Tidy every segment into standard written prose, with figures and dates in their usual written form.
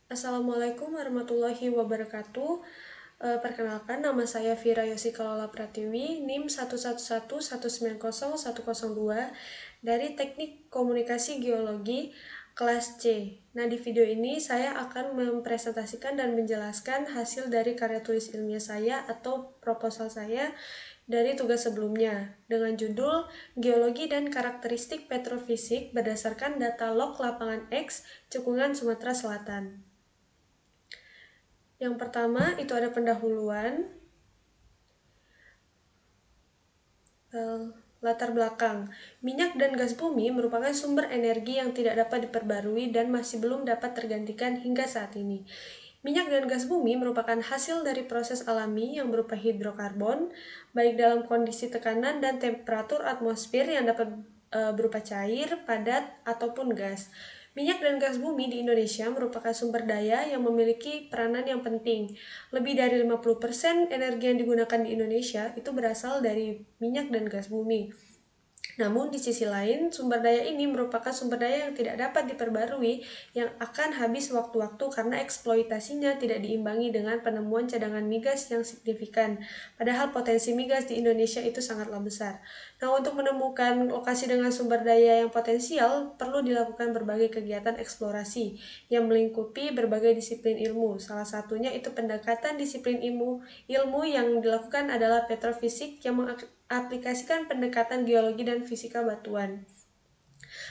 Assalamualaikum warahmatullahi wabarakatuh. Perkenalkan, nama saya Vira Yosikalola Pratiwi, NIM 111190102 dari Teknik Komunikasi Geologi kelas C. Nah, di video ini saya akan mempresentasikan dan menjelaskan hasil dari karya tulis ilmiah saya atau proposal saya dari tugas sebelumnya dengan judul Geologi dan Karakteristik Petrofisik berdasarkan data log lapangan X, Cekungan, Sumatera Selatan. Yang pertama itu ada pendahuluan, latar belakang. Minyak dan gas bumi merupakan sumber energi yang tidak dapat diperbarui dan masih belum dapat tergantikan hingga saat ini. Minyak dan gas bumi merupakan hasil dari proses alami yang berupa hidrokarbon, baik dalam kondisi tekanan dan temperatur atmosfer yang dapat berupa cair, padat, ataupun gas. Minyak dan gas bumi di Indonesia merupakan sumber daya yang memiliki peranan yang penting. Lebih dari 50% energi yang digunakan di Indonesia itu berasal dari minyak dan gas bumi. Namun di sisi lain, sumber daya ini merupakan sumber daya yang tidak dapat diperbarui yang akan habis waktu-waktu karena eksploitasinya tidak diimbangi dengan penemuan cadangan migas yang signifikan. Padahal potensi migas di Indonesia itu sangatlah besar. Nah, untuk menemukan lokasi dengan sumber daya yang potensial, perlu dilakukan berbagai kegiatan eksplorasi yang melingkupi berbagai disiplin ilmu. Salah satunya itu pendekatan disiplin ilmu yang dilakukan adalah petrofisik yang aplikasikan pendekatan geologi dan fisika batuan.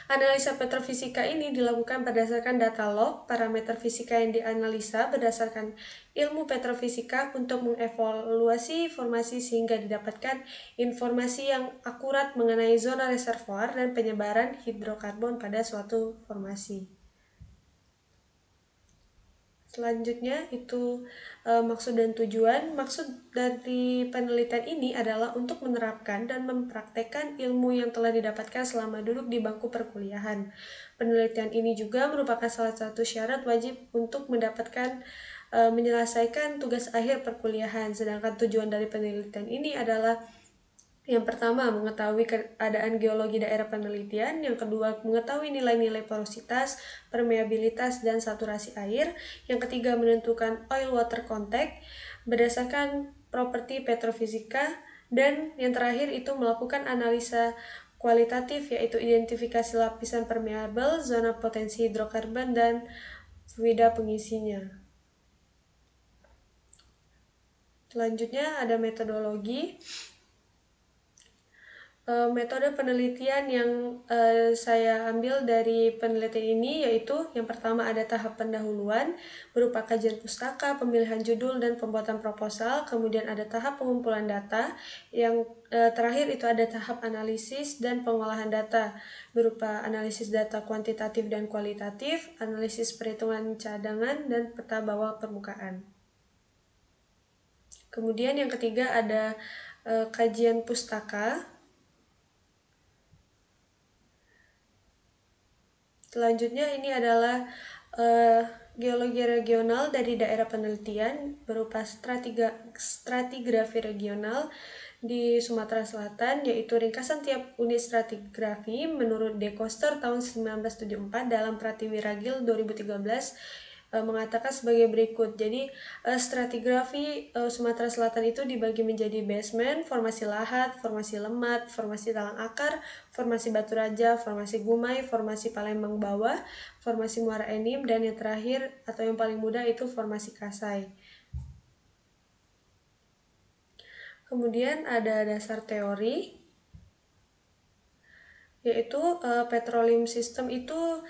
Analisa petrofisika ini dilakukan berdasarkan data log, parameter fisika yang dianalisa berdasarkan ilmu petrofisika untuk mengevaluasi formasi sehingga didapatkan informasi yang akurat mengenai zona reservoir dan penyebaran hidrokarbon pada suatu formasi. Selanjutnya itu maksud dan tujuan. Maksud dari penelitian ini adalah untuk menerapkan dan mempraktekkan ilmu yang telah didapatkan selama duduk di bangku perkuliahan. Penelitian ini juga merupakan salah satu syarat wajib untuk mendapatkan menyelesaikan tugas akhir perkuliahan. Sedangkan tujuan dari penelitian ini adalah yang pertama, mengetahui keadaan geologi daerah penelitian. Yang kedua, mengetahui nilai-nilai porositas, permeabilitas, dan saturasi air. Yang ketiga, menentukan oil-water contact berdasarkan properti petrofisika. Dan yang terakhir itu melakukan analisa kualitatif, yaitu identifikasi lapisan permeabel, zona potensi hidrokarbon, dan fluida pengisinya. Selanjutnya ada metodologi. Metode penelitian yang saya ambil dari penelitian ini yaitu yang pertama ada tahap pendahuluan berupa kajian pustaka, pemilihan judul, dan pembuatan proposal. Kemudian ada tahap pengumpulan data. Yang terakhir itu ada tahap analisis dan pengolahan data berupa analisis data kuantitatif dan kualitatif, analisis perhitungan cadangan, dan peta bawah permukaan. Kemudian yang ketiga ada kajian pustaka. Selanjutnya ini adalah geologi regional dari daerah penelitian berupa stratigrafi regional di Sumatera Selatan, yaitu ringkasan tiap unit stratigrafi menurut De Koster tahun 1974 dalam Pratiwi Ragil 2013 mengatakan sebagai berikut. Jadi stratigrafi Sumatera Selatan itu dibagi menjadi basement, formasi lahat, formasi lemat, formasi talang akar, formasi batu raja, formasi gumai, formasi Palembang bawah, formasi Muara Enim, dan yang terakhir atau yang paling mudah itu formasi Kasai. Kemudian ada dasar teori, yaitu petroleum system itu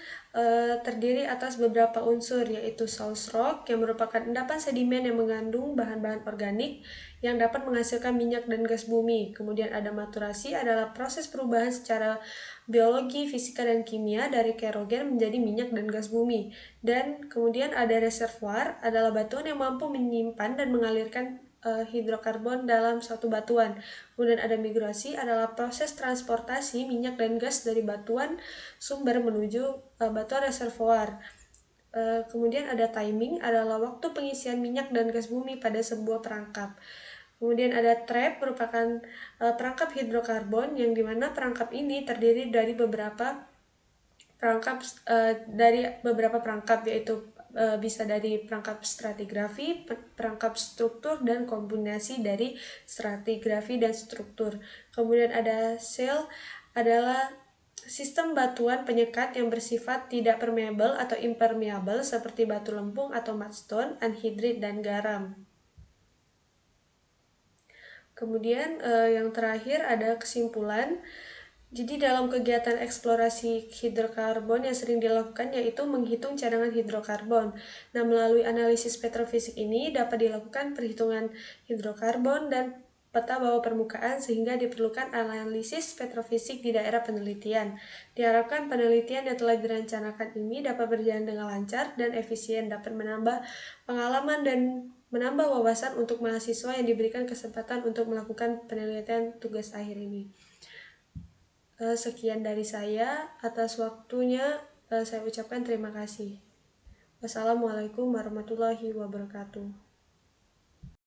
terdiri atas beberapa unsur, yaitu source rock yang merupakan endapan sedimen yang mengandung bahan-bahan organik yang dapat menghasilkan minyak dan gas bumi. Kemudian ada maturasi, adalah proses perubahan secara biologi, fisika, dan kimia dari kerogen menjadi minyak dan gas bumi. Dan kemudian ada reservoir, adalah batuan yang mampu menyimpan dan mengalirkan hidrokarbon dalam suatu batuan. Kemudian ada migrasi, adalah proses transportasi minyak dan gas dari batuan sumber menuju batuan reservoir. Kemudian ada timing, adalah waktu pengisian minyak dan gas bumi pada sebuah perangkap. Kemudian ada trap, merupakan perangkap hidrokarbon yang dimana perangkap ini terdiri dari beberapa perangkap, yaitu bisa dari perangkap stratigrafi, perangkap struktur, dan kombinasi dari stratigrafi dan struktur. Kemudian ada shell, adalah sistem batuan penyekat yang bersifat tidak permeable atau impermeable seperti batu lempung atau mudstone, anhidrit, dan garam. Kemudian yang terakhir ada kesimpulan. Jadi dalam kegiatan eksplorasi hidrokarbon yang sering dilakukan yaitu menghitung cadangan hidrokarbon. Nah, melalui analisis petrofisik ini dapat dilakukan perhitungan hidrokarbon dan peta bawah permukaan sehingga diperlukan analisis petrofisik di daerah penelitian. Diharapkan penelitian yang telah direncanakan ini dapat berjalan dengan lancar dan efisien, dapat menambah pengalaman dan menambah wawasan untuk mahasiswa yang diberikan kesempatan untuk melakukan penelitian tugas akhir ini. Sekian dari saya. Atas waktunya saya ucapkan terima kasih. Wassalamualaikum warahmatullahi wabarakatuh.